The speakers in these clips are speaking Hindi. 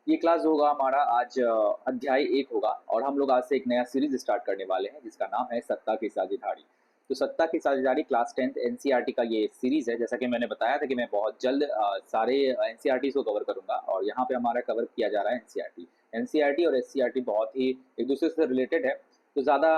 ये क्लास होगा हमारा आज अध्याय 1 होगा और हम लोग आज से एक नया सीरीज़ स्टार्ट करने वाले हैं जिसका नाम है सत्ता की साझेदारी। तो सत्ता की साझेदारी क्लास 10th एनसीईआरटी का ये सीरीज़ है। जैसा कि मैंने बताया था कि मैं बहुत जल्द सारे एनसीईआरटीज़ को कवर करूँगा और यहाँ पे हमारा कवर किया जा रहा है एनसीईआरटी। एनसीईआरटी और एससीईआरटी बहुत ही एक-दूसरे से रिलेटेड है, तो ज़्यादा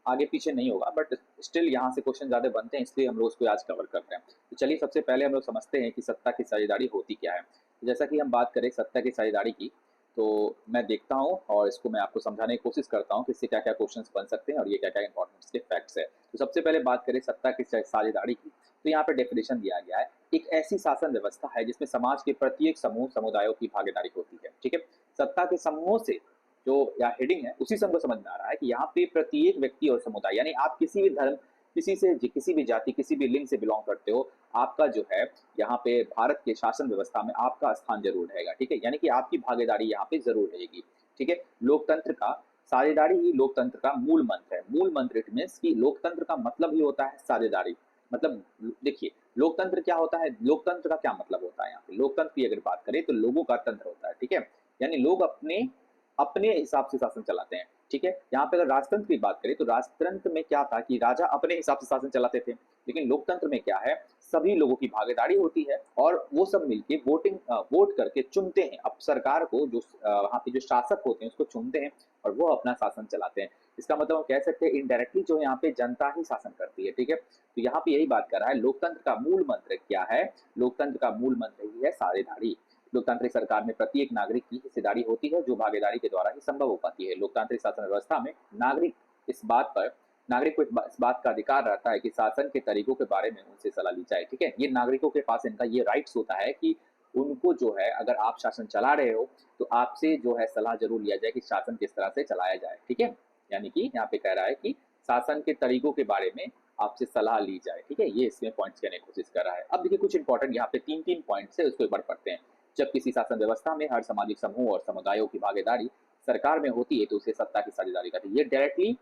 आगे पीछे नहीं होगा बट स्टिल यहाँ से क्वेश्चन ज़्यादा बनते हैं, इसलिए हम लोग उसको आज कवर कर रहे हैं। तो चलिए सबसे पहले हम लोग समझते हैं कि सत्ता की साझेदारी होती क्या है। जैसा कि हम बात करें सत्ता की साझेदारी की, तो मैं देखता हूँ और इसको मैं आपको समझाने की कोशिश करता हूँ कि इससे क्या-क्या क्वेश्चंस बन सकते हैं और ये क्या-क्या इम्पोर्टेंट इसके फैक्ट्स हैं। तो सबसे पहले बात करें सत्ता की साझेदारी की, तो यहाँ पे डेफिनेशन दिया गया है, एक ऐसी शासन व्यवस्था है जिसमें समाज के प्रत्येक समूह समुदायों की भागीदारी होती है, ठीक है? सत्ता के समूहों से जो या हेडिंग है, उसी से हमको समझ में आ रहा है कि यहाँ पे प्रत्येक व्यक्ति और समुदाय यानी आप किसी भी धर्म, किसी भी जाति, किसी भी लिंग से बिलॉन्ग करते हो, आपका जो है यहाँ पे भारत के शासन व्यवस्था में आपका स्थान ज़रूर रहेगा, ठीक है? यानी कि आपकी भागीदारी यहाँ पे ज़रूर रहेगी, ठीक है? लोकतंत्र का साझेदारी ही लोकतंत्र का मूल मंत्र है। मूल मंत्र इट मीन्स कि लोकतंत्र का मतलब ही होता है साझेदारी। मतलब देखिए, लोकतंत्र क्या होता है? लोकतंत्र का क्या मतलब होता है यहाँ पे? लोकतंत्र की अगर बात करें तो लोगों का तंत्र होता है, ठीक है? यानी लोग अपने अपने हिसाब से शासन चलाते हैं, ठीक है? यहाँ पे अगर राजतंत्र की बात करें तो राजतंत्र में क्या था कि राजा अपने हिसाब से शासन चलाते थे, लेकिन लोकतंत्र में क्या है, सभी लोगों की भागीदारी होती है और वो सब मिलके वोट करके चुनते हैं अब सरकार को, जो वहाँ पे जो शासक होते हैं उसको चुनते हैं और वो अपना शासन चलाते हैं। इसका मतलब हम कह सकते हैं इनडायरेक्टली जो यहाँ पे जनता ही शासन करती है, ठीक है? तो यहाँ पे यही बात कर रहा है, लोकतंत्र का मूल मंत्र क्या है? लोकतंत्र का मूल मंत्र ही है साझेदारी। लोकतांत्रिक सरकार में प्रत्येक नागरिक की हिस्सेदारी होती है जो भागीदारी के द्वारा ही संभव हो पाती है। लोकतांत्रिक शासन व्यवस्था में इस बात पर नागरिक को इस बात का अधिकार रहता है कि शासन के तरीकों के बारे में उनसे सलाह ली जाए, ठीक है? ये नागरिकों के पास इनका ये राइट्स होता है कि उनको जो है अगर आप शासन चला रहे हो तो आपसे जो है सलाह जरूर लिया जाए कि शासन किस तरह से चलाया जाए, ठीक है? यानी कि यहाँ पे कह रहा है कि शासन के तरीकों के बारे में आपसे सलाह ली जाए, ठीक है? ये इसमें पॉइंट्स कहने की कोशिश कर रहा है। अब देखिए कुछ इंपॉर्टेंट यहाँ पे 3-3 पॉइंट्स है, उसको एक बार पढ़ते हैं। जब किसी शासन व्यवस्था में हर सामाजिक समूह और समुदायों की भागीदारी सरकार में होती है तो उसे सत्ता की साझेदारी कहते हैं। ये डायरेक्टली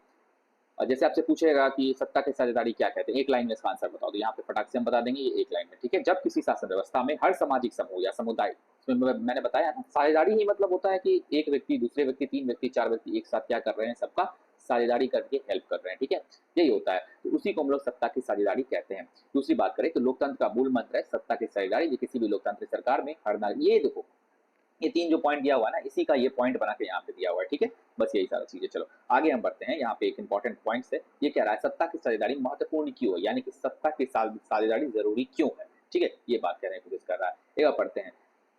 जैसे आपसे पूछेगा कि सत्ता की साझेदारी क्या कहते हैं, एक लाइन में इसका आंसर बताओ, तो यहाँ पे फटाक से हम बता देंगे, ये एक लाइन में, ठीक है? जब किसी शासन व्यवस्था में हर सामाजिक समूह या समुदाय, इसमें मैंने बताया ना, साझेदारी ही मतलब होता है कि एक व्यक्ति दूसरे व्यक्ति, 3 व्यक्ति, 4 व्यक्ति एक साथ क्या कर रहे हैं, सबका साझेदारी करके हेल्प कर रहे हैं, ठीक है? यही होता है, तो उसी को हम लोग सत्ता की साझेदारी कहते हैं। दूसरी बात करें तो लोकतंत्र का मूल मंत्र है सत्ता की साझेदारी। ये किसी भी लोकतांत्रिक सरकार में हर नागरिक, ये देखो ये 3 जो पॉइंट दिया हुआ है ना, इसी का ये पॉइंट बना के यहाँ पे दिया हुआ है, ठीक है? बस यही सारा चीज़ है। चलो आगे हम बढ़ते हैं, यहाँ पे एक इम्पोर्टेंट पॉइंट्स है। ये कह रहा है सत्ता की साझेदारी महत्वपूर्ण क्यों है? यानी कि सत्ता की साझेदारी ज़रूरी क्यों है? ठीक है? ये बात कहने की कोशिश कर रहा है। एक बार पढ़ते हैं,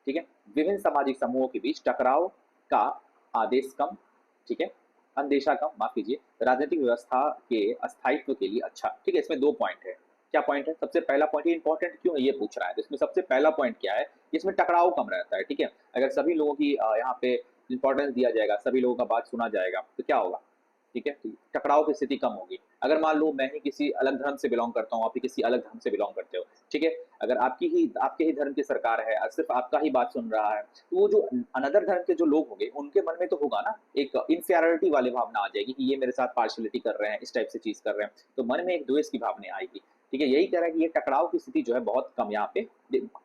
ठीक है? विभिन्न सामाजिक समूहों के बीच टकराव का आदेश कम, ठीक है? अंदेशा कम, माफ़ कीजिए, राजनीतिक व्यवस्था के अस्थायित्व के लिए अच्छा, ठीक है? इसमें 2 पॉइंट है। क्या पॉइंट है? सबसे पहला पॉइंट, ये इंपॉर्टेंट क्यों है ये पूछ रहा है, तो इसमें सबसे पहला पॉइंट क्या है, इसमें टकराव कम रहता है, ठीक है? अगर सभी लोगों की यहाँ पे इम्पोर्टेंस दिया जाएगा, सभी लोगों का बात सुना जाएगा, तो क्या होगा? ठीक है? तो टकराव की स्थिति कम होगी। अगर मान लो मैं ही किसी अलग धर्म से बिलॉन्ग करता हूँ, आप भी किसी अलग धर्म से बिलॉन्ग करते हो, ठीक है? अगर आपके ही धर्म की सरकार है और सिर्फ़ आपका ही बात सुन रहा है, तो वो जो अनदर धर्म के जो लोग होंगे, उनके मन में तो होगा ना, एक इन्फीरियॉरिटी वाली भावना आ जाएगी कि ये मेरे साथ पार्शियलिटी कर रहे हैं, इस टाइप से चीज़ कर रहे हैं, तो मन में एक द्वेष की भावना आएगी, ठीक है? यही कह रहा है कि ये टकराव की स्थिति जो है बहुत कम यहाँ पे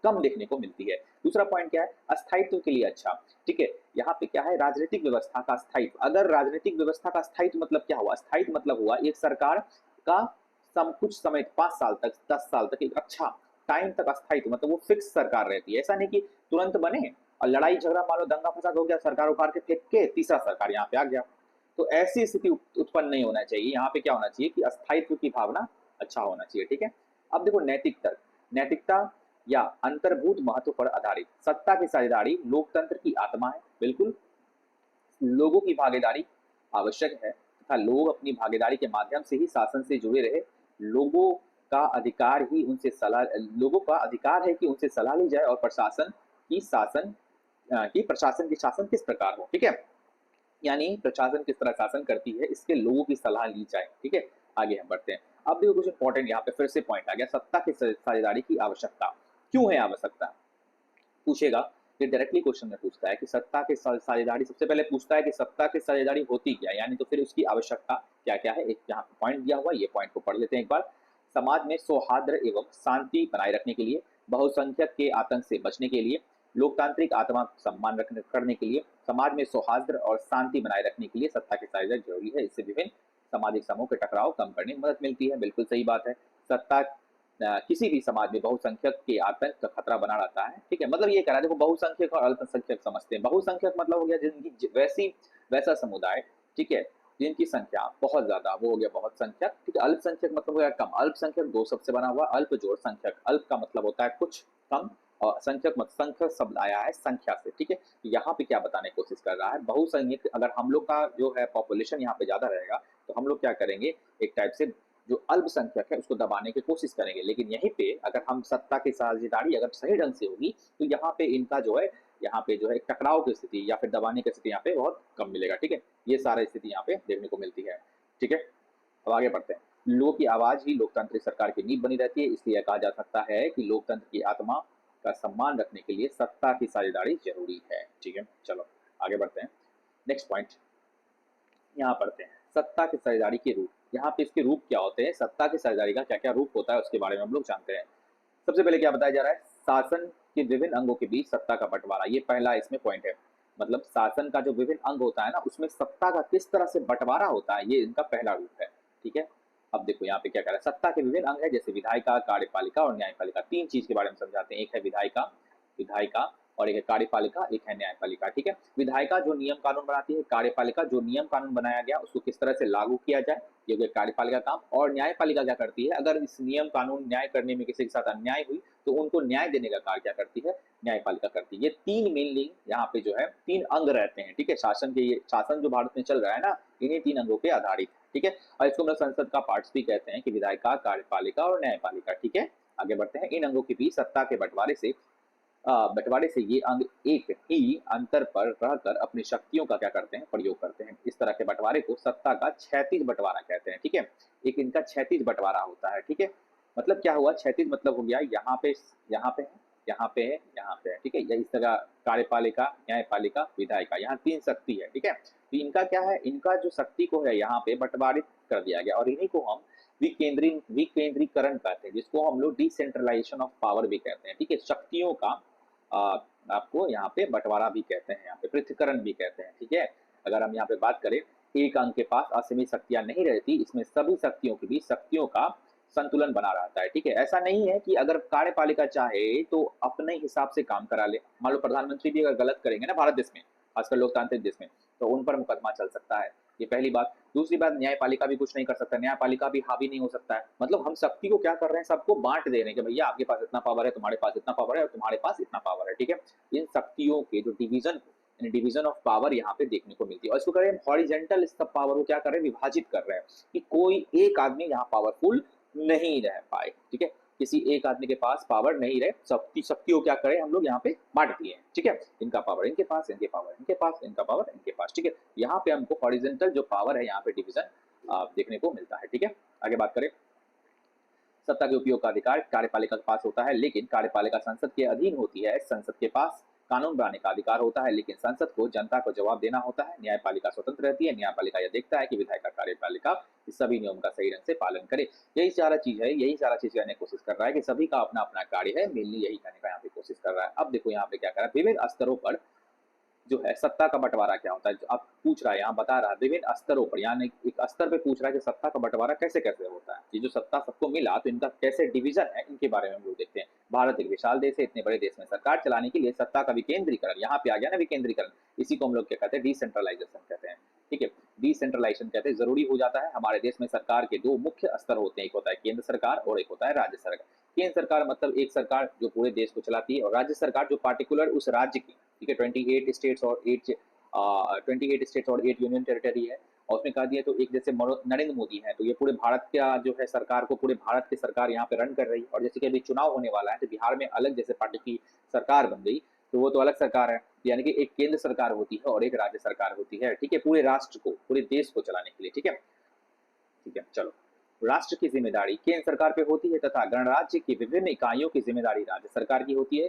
कम देखने को मिलती है। दूसरा पॉइंट क्या है? अस्थायित्व के लिए अच्छा, ठीक है? यहाँ पे क्या है, राजनीतिक व्यवस्था का स्थायित्व। अगर राजनीतिक व्यवस्था का स्थायित्व मतलब क्या हुआ? स्थायित्व मतलब हुआ एक सरकार का कुछ समय 5 साल तक, 10 साल तक, एक अच्छा टाइम तक अस्थायित्व, मतलब वो फिक्स सरकार रहती है। ऐसा नहीं कि तुरंत बने और लड़ाई झगड़ा, मान लो दंगा फसाद हो गया, सरकार उखाड़ के फेंक के तीसरा सरकार यहाँ पे आ गया। तो ऐसी स्थिति उत्पन्न नहीं होना चाहिए। यहाँ पे क्या होना चाहिए कि अस्थायित्व की भावना अच्छा होना चाहिए, ठीक है? अब देखो नैतिक तर्क, नैतिकता या अंतर्भूत महत्व पर आधारित सत्ता की साझेदारी लोकतंत्र की आत्मा है, बिल्कुल। लोगों की भागीदारी आवश्यक है तथा लोग अपनी भागीदारी के माध्यम से ही शासन से जुड़े रहे। लोगों का अधिकार ही उनसे सलाह लोगों का अधिकार है कि उनसे सलाह ली जाए और की शासन प्रशासन की शासन किस प्रकार हो, ठीक है? यानी प्रशासन किस तरह शासन करती है, इसके लोगों की सलाह ली जाए, ठीक है? आगे हम बढ़ते हैं। अब देखो कुछ इंपॉर्टेंट यहाँ पे फिर से पॉइंट आ गया, सत्ता की साझेदारी की आवश्यकता। क्यों है आवश्यकता? पूछेगा, ये डायरेक्टली क्वेश्चन में पूछता है कि सत्ता की साझेदारी, सबसे पहले पूछता है कि सत्ता की साझेदारी होती क्या है, यानी तो फिर उसकी आवश्यकता क्या-क्या है? एक यहाँ पे पॉइंट दिया हुआ है, ये पॉइंट को पढ़ लेते हैं एक बार। समाज में सौहार्द एवं शांति बनाए रखने के लिए, बहुसंख्यक के आतंक से बचने के लिए, लोकतांत्रिक आत्मा को सम्मान रखने करने के लिए, समाज में सौहार्द और शांति बनाए रखने के लिए सत्ता की साझेदारी जरूरी है। इससे विभिन्न सामाजिक समूह के टकराव कम करने में मदद मिलती है। बिल्कुल सही बात है। सत्ता किसी भी समाज में बहुसंख्यक के आतंक का खतरा बना रहता है। ठीक है, मतलब ये कह रहा है, देखो बहुसंख्यक और अल्पसंख्यक समझते हैं। बहुसंख्यक मतलब हो गया जिनकी वैसी वैसा समुदाय, ठीक है, जिनकी संख्या बहुत ज्यादा, वो हो गया बहुत संख्यक। ठीक है, अल्पसंख्यक मतलब हो गया कम। अल्पसंख्यक दो शब्द से बना हुआ, अल्प जोड़ संख्यक। अल्प का मतलब होता है कुछ कम, और संख्यक मत संख्यक शब्द आया है संख्या से। ठीक है, यहाँ पे क्या बताने की कोशिश कर रहा है, बहुसंख्यक अगर हम लोग का जो है पॉपुलेशन यहाँ पे ज्यादा रहेगा तो हम लोग क्या करेंगे, एक टाइप से जो अल्पसंख्यक है उसको दबाने की कोशिश करेंगे। लेकिन यहीं पे अगर हम सत्ता की साझेदारी अगर सही ढंग से होगी तो यहाँ पे इनका जो है, यहाँ पे जो है टकराव की स्थिति या फिर दबाने की स्थिति यहाँ पे बहुत कम मिलेगा। ठीक है, ये सारी स्थिति यहाँ पे देखने को मिलती है। ठीक है, अब आगे बढ़ते हैं। लोगों की आवाज ही लोकतांत्रिक सरकार की नींव बनी रहती है, इसलिए कहा जा सकता है कि लोकतंत्र की आत्मा का सम्मान रखने के लिए सत्ता की साझेदारी जरूरी है। ठीक है, चलो आगे बढ़ते हैं। नेक्स्ट पॉइंट यहाँ पढ़ते हैं, सत्ता की साझेदारी के रूप। यहाँ पे इसके रूप क्या होते हैं, सत्ता की साझेदारी का क्या क्या रूप होता है उसके बारे में हम लोग जानते हैं। सबसे पहले क्या बताया जा रहा है, शासन के विभिन्न अंगों के बीच सत्ता का बंटवारा। ये पहला इसमें पॉइंट है। मतलब शासन का जो विभिन्न अंग होता है ना, उसमें सत्ता का किस तरह से बंटवारा होता है, ये इनका पहला रूप है। ठीक है, अब देखो यहाँ पे क्या कह रहा है, सत्ता के विभिन्न अंग है जैसे विधायिका, कार्यपालिका और न्यायपालिका। तीन चीज के बारे में समझाते हैं, एक है विधायिका, विधायिका और एक है कार्यपालिका, एक है न्यायपालिका। ठीक है, विधायिका जो नियम कानून बनाती है, कार्यपालिका जो नियम कानून बनाया गया उसको किस तरह से लागू किया जाए, ये हो कार्यपालिका काम। और न्यायपालिका क्या करती है, अगर इस नियम कानून न्याय करने में किसी के साथ अन्याय हुई तो उनको न्याय देने का कार्य क्या करती है, न्यायपालिका करती है। ये तीन मेनली यहाँ पे जो है तीन अंग रहते हैं। ठीक है, शासन के, ये शासन जो भारत में चल रहा है ना, इन्हीं तीन अंगों पे आधारित। ठीक है, और इसको हम लोग संसद का पार्ट्स भी कहते हैं कि विधायिका, कार्यपालिका और न्यायपालिका। ठीक है, आगे बढ़ते हैं। इन अंगों के बीच सत्ता के बंटवारे से ये अंग एक ही अंतर पर रहकर अपनी शक्तियों का क्या करते हैं, प्रयोग करते हैं। इस तरह के बंटवारे को सत्ता का क्षैतिज बंटवारा कहते हैं। ठीक है, एक इनका क्षैतिज बंटवारा होता है। ठीक है, मतलब क्या हुआ, क्षैतिज मतलब हो गया यहाँ पे, यहाँ पे है, यहाँ पे है, यहाँ पे है। ठीक है, या इस तरह कार्यपालिका, न्यायपालिका, विधायिका, यहाँ तीन शक्ति है। ठीक है, तो इनका क्या है, इनका जो शक्ति को है यहाँ पे बंटवारित कर दिया गया और इन्हीं को हम विकेंद्रीकरण कहते हैं, जिसको हम लोग डिसेंट्रलाइजेशन ऑफ पावर भी कहते हैं। ठीक है, शक्तियों का आपको यहाँ पे बंटवारा भी कहते हैं, यहाँ पे पृथक्करण भी कहते हैं। ठीक है, अगर हम यहाँ पे बात करें, एक अंग के पास असीमित शक्तियां नहीं रहती, इसमें सभी शक्तियों के बीच शक्तियों का संतुलन बना रहता है। ठीक है, ऐसा नहीं है कि अगर कार्यपालिका चाहे तो अपने हिसाब से काम करा ले। मान लो प्रधानमंत्री भी अगर गलत करेंगे ना भारत देश में, खासकर लोकतांत्रिक देश में, तो उन पर मुकदमा चल सकता है। ये पहली बात। दूसरी बात, न्यायपालिका भी कुछ नहीं कर सकता, न्यायपालिका भी हावी नहीं हो सकता है। मतलब हम शक्ति को क्या कर रहे हैं, सबको बांट दे रहे हैं कि भैया आपके पास इतना पावर है, तुम्हारे पास इतना पावर है और तुम्हारे पास इतना पावर है। ठीक है, इन शक्तियों के जो डिवीजन ऑफ पावर यहाँ पे देखने को मिलती है। और इसको करें हॉरिजेंटल पावर को क्या कर रहे हैं, विभाजित कर रहे हैं कि कोई एक आदमी यहाँ पावरफुल नहीं रह पाए। ठीक है, किसी एक आदमी के पास पावर नहीं रहे, सबकी शक्तियों क्या करें हम लोग यहाँ पे बांट दिए हैं। ठीक है, इनका पावर इनके पास, इनके पावर इनके पास, इनका पावर इनके पास। ठीक है, यहाँ पे हमको हॉरिजेंटल जो पावर है यहाँ पे डिवीजन देखने को मिलता है। ठीक है, आगे बात करें, सत्ता के उपयोग का अधिकार कार्यपालिका के पास होता है, लेकिन कार्यपालिका संसद के अधीन होती है। संसद के पास कानून बनाने का अधिकार होता है, लेकिन संसद को जनता को जवाब देना होता है। न्यायपालिका स्वतंत्र रहती है, न्यायपालिका यह देखता है कि विधायिका कार्यपालिका इस सभी नियम का सही ढंग से पालन करे। यही सारा चीज है, यही सारा चीज कहने की कोशिश कर रहा है कि सभी का अपना अपना कार्य है, मेनली यही कहने का यहाँ पे कोशिश कर रहा है। अब देखो यहाँ पे क्या कर रहा है, विभिन्न स्तरों पर जो है सत्ता का बंटवारा क्या होता है, जो आप पूछ रहा है, यहाँ बता रहा है विभिन्न स्तरों पर, यानी एक स्तर पे पूछ रहा है कि सत्ता का बंटवारा कैसे कैसे होता है। ये जो सत्ता सबको मिला तो इनका कैसे डिवीजन है, इनके बारे में हम लोग देखते हैं। भारत एक विशाल देश है, इतने बड़े देश में सरकार चलाने के लिए सत्ता का विकेंद्रीकरण, यहाँ पे आ गया ना विकेंद्रीकरण, इसी को हम लोग क्या कहते हैं, डिसेंट्रलाइजेशन कहते हैं। ठीक है, डिसेंट्रलाइजेशन कहते हैं, जरूरी हो जाता है। हमारे देश में सरकार के दो मुख्य स्तर होते हैं, एक होता है केंद्र सरकार और एक होता है राज्य सरकार। केंद्र सरकार मतलब एक सरकार जो पूरे देश को चलाती है, और राज्य सरकार जो पार्टिकुलर उस राज्य की, ठीक है, 28 स्टेट्स और 28 स्टेट्स और 8 यूनियन टेरिटरी है। और उसमें कहा दिया तो एक जैसे नरेंद्र मोदी है, तो ये पूरे भारत का जो है सरकार को, पूरे भारत की सरकार यहाँ पे रन कर रही है। और जैसे कि अभी चुनाव होने वाला है तो बिहार में अलग जैसे पार्टी की सरकार बन गई, तो वो तो अलग सरकार है, यानी कि एक केंद्र सरकार होती है और एक राज्य सरकार होती है। ठीक है, पूरे राष्ट्र को, पूरे देश को चलाने के लिए। ठीक है, ठीक है, चलो। राष्ट्र की जिम्मेदारी केंद्र सरकार पे होती है तथा गणराज्य की विभिन्न इकाइयों की जिम्मेदारी राज्य सरकार की होती है।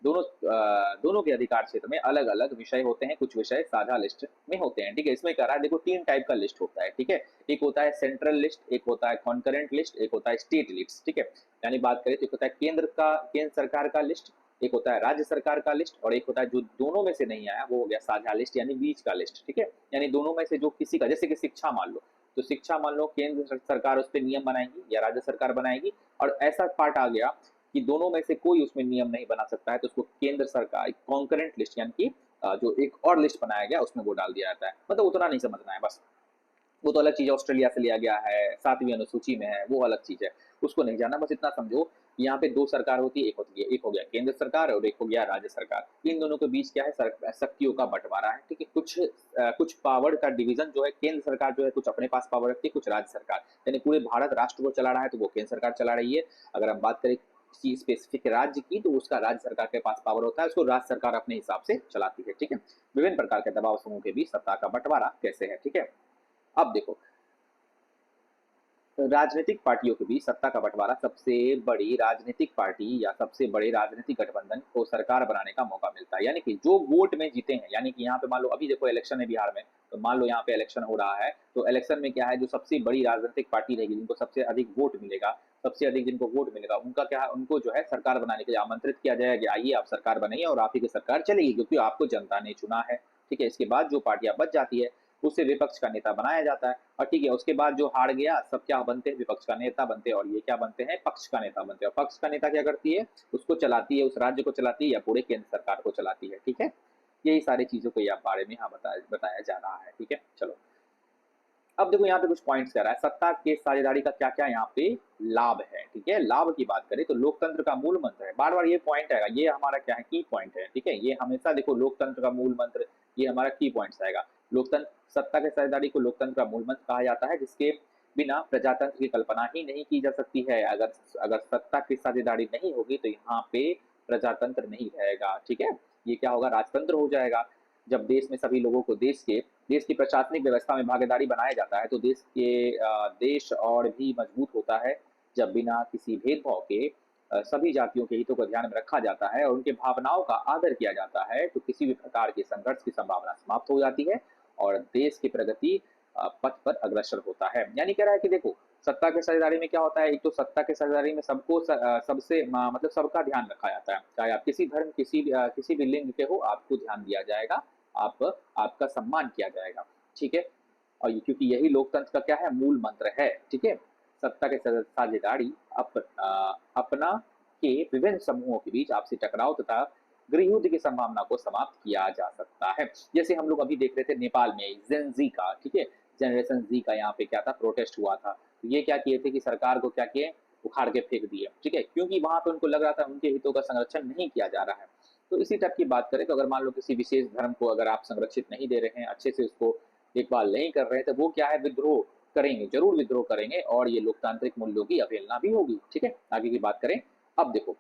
दोनों के अधिकार क्षेत्र में अलग अलग विषय होते हैं, कुछ विषय साझा लिस्ट में होते हैं। ठीक है, इसमें कह रहा है देखो तीन टाइप का लिस्ट होता है। ठीक है, एक होता है सेंट्रल लिस्ट, एक होता है कॉन्करेंट लिस्ट, एक होता है स्टेट लिस्ट। ठीक है, यानी बात करें तो एक होता है केंद्र सरकार का लिस्ट, एक होता है राज्य सरकार का लिस्ट, और एक होता है जो दोनों में से नहीं आया वो हो गया साझा लिस्ट यानी बीच का लिस्ट। ठीक है, यानी दोनों में से जो किसी का, जैसे कि शिक्षा मान लो, तो शिक्षा मान लो केंद्र सरकार उस पर नियम बनाएगी या राज्य सरकार बनाएगी, और ऐसा पार्ट आ गया कि दोनों में से कोई उसमें नियम नहीं बना सकता है, तो उसको केंद्र सरकार कॉन्करेंट लिस्ट यानी कि जो एक और लिस्ट बनाया गया उसमें वो डाल दिया जाता है। मतलब उतना नहीं समझना है बस, वो तो अलग चीज़ है, ऑस्ट्रेलिया से लिया गया है, 7वीं अनुसूची में है, वो अलग चीज़ है, उसको नहीं जानना। बस इतना समझो, यहाँ पे 2 सरकार होती है, एक हो गया केंद्र सरकार और एक हो गया राज्य सरकार। इन दोनों के बीच क्या है, शक्तियों का बँटवारा है, ठीक है? कुछ पावर का डिवीज़न जो है, केंद्र सरकार जो है कुछ अपने पास पावर रखती है, कुछ राज्य सरकार। यानी पूरे भारत राष्ट्र को चला रहा है तो वो केंद्र सरकार चला रही है। अगर हम बात करें किसी स्पेसिफिक राज्य की, तो उसका राज्य सरकार के पास पावर होता है, उसको राज्य सरकार अपने हिसाब से चलाती है, ठीक है? विभिन्न प्रकार के दबाव समूह के बीच सत्ता का बँटवारा कैसे है, ठीक है? अब देखो, राजनीतिक पार्टियों के बीच सत्ता का बंटवारा सबसे बड़ी राजनीतिक पार्टी या सबसे बड़े राजनीतिक गठबंधन को सरकार बनाने का मौका मिलता है। यानी कि जो वोट में जीते हैं, यानी कि यहाँ पे मान लो अभी देखो इलेक्शन है बिहार में, तो मान लो यहाँ पे इलेक्शन हो रहा है, तो इलेक्शन में क्या है, जो सबसे बड़ी राजनीतिक पार्टी रहेगी, जिनको सबसे अधिक वोट मिलेगा, सबसे अधिक जिनको वोट मिलेगा, उनका क्या है, उनको जो है सरकार बनाने के लिए आमंत्रित किया जाएगा कि आइए आप सरकार बनाइए और आप ही की सरकार चलेगी, क्योंकि आपको जनता ने चुना है। ठीक है, इसके बाद जो पार्टियां बच जाती है उसे विपक्ष का नेता बनाया जाता है, और ठीक है, उसके बाद जो हार गया सब क्या बनते हैं, विपक्ष का नेता बनते हैं, और ये क्या बनते हैं, पक्ष का नेता बनते हैं। और पक्ष का नेता क्या करती है, उसको चलाती है, उस राज्य को चलाती है या पूरे केंद्र सरकार को चलाती है। ठीक है, यही सारी चीजों को यहाँ बारे में यहाँ बताया जा रहा है। ठीक है, चलो अब देखो यहाँ पे कुछ पॉइंट्स कह रहा है, सत्ता के साझेदारी का क्या क्या यहाँ पे लाभ है। ठीक है, लाभ की बात करें तो लोकतंत्र का मूल मंत्र है, बार बार ये पॉइंट आएगा, ये हमारा क्या है, की पॉइंट है। ठीक है, ये हमेशा देखो लोकतंत्र का मूल मंत्र, ये हमारा की पॉइंट्स आएगा। लोकतंत्र, सत्ता के साझेदारी को लोकतंत्र का मूल मंत्र कहा जाता है, जिसके बिना प्रजातंत्र की कल्पना ही नहीं की जा सकती है। अगर अगर सत्ता की साझेदारी नहीं होगी तो यहाँ पे प्रजातंत्र नहीं रहेगा। ठीक है, ये क्या होगा, राजतंत्र हो जाएगा। जब देश में सभी लोगों को देश की प्रशासनिक व्यवस्था में भागीदारी बनाया जाता है, तो देश और भी मजबूत होता है। जब बिना किसी भेदभाव के सभी जातियों के हितों को ध्यान में रखा जाता है और उनके भावनाओं का आदर किया जाता है, तो किसी भी प्रकार के संघर्ष की संभावना समाप्त हो जाती है और देश की प्रगति पथ पर अग्रसर होता है। यानी कह रहा है कि देखो, सत्ता के साझेदारी में क्या होता है, एक तो सत्ता के साझेदारी में सबसे मतलब सबका ध्यान रखा जाता है, चाहे आप किसी धर्म, किसी भी लिंग के हो, आपको ध्यान दिया जाएगा, आप आपका सम्मान किया जाएगा। ठीक है, और क्योंकि यही लोकतंत्र का क्या है, मूल मंत्र है। ठीक है, सत्ता के साझेदारी अपना के विभिन्न समूहों के बीच आपसी टकराव तथा गृह युद्ध की संभावना को समाप्त किया जा सकता है। जैसे हम लोग अभी देख रहे थे नेपाल में जेन जी का, ठीक है, जनरेशन जी का यहाँ पे क्या था, प्रोटेस्ट हुआ था। तो ये क्या किए थे कि सरकार को क्या किए, उखाड़ के फेंक दिए। ठीक है, क्योंकि वहां पे उनको लग रहा था उनके हितों का संरक्षण नहीं किया जा रहा है। तो इसी टाइप की बात करें तो अगर मान लो किसी विशेष धर्म को अगर आप संरक्षित नहीं दे रहे हैं, अच्छे से उसको देखभाल नहीं कर रहे हैं, तो वो क्या है, विद्रोह करेंगे, जरूर विद्रोह करेंगे, और ये लोकतांत्रिक मूल्यों की अवहेलना भी होगी। ठीक है, आगे की बात करें। अब देखो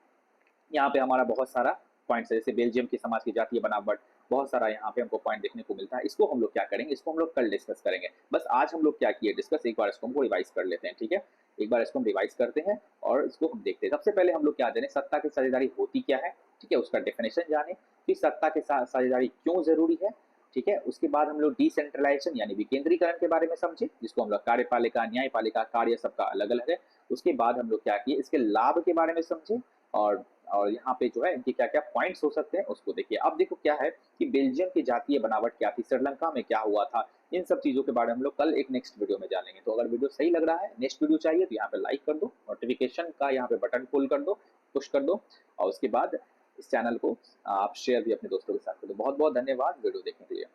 यहाँ पे हमारा बहुत सारा पॉइंट्स है, जैसे बेल्जियम की समाज की जातीय बनावट, बहुत सारा यहाँ पे हमको पॉइंट देखने को मिलता है। इसको हम लोग क्या करेंगे, इसको हम लोग कल डिस्कस करेंगे। बस आज हम लोग क्या किए डिस्कस, एक बार इसको हमको रिवाइज कर लेते हैं। ठीक है, एक बार इसको हम रिवाइज करते हैं और इसको हम देखते हैं। सबसे पहले हम लोग क्या जाने, सत्ता की साझेदारी होती क्या है। ठीक है, उसका डेफिनेशन जाने, फिर सत्ता की साझेदारी क्यों जरूरी है। ठीक है, उसके बाद हम लोग डिसेंट्रलाइजेशन यानी विकेंद्रीकरण के बारे में समझे, जिसको हम लोग कार्यपालिका, न्यायपालिका, कार्य सबका अलग अलग है। उसके बाद हम लोग क्या किए, इसके लाभ के बारे में समझे, और यहाँ पे जो है इनके क्या क्या पॉइंट्स हो सकते हैं उसको देखिए। अब देखो क्या है कि बेल्जियम की जातीय बनावट क्या थी, श्रीलंका में क्या हुआ था, इन सब चीजों के बारे में हम लोग कल एक नेक्स्ट वीडियो में जानेंगे। तो अगर वीडियो सही लग रहा है, नेक्स्ट वीडियो चाहिए, तो यहाँ पे लाइक कर दो, नोटिफिकेशन का यहाँ पे बटन पुल कर दो, पुश कर दो, और उसके बाद इस चैनल को आप शेयर भी अपने दोस्तों के साथ कर दो। बहुत बहुत धन्यवाद वीडियो देखने के लिए।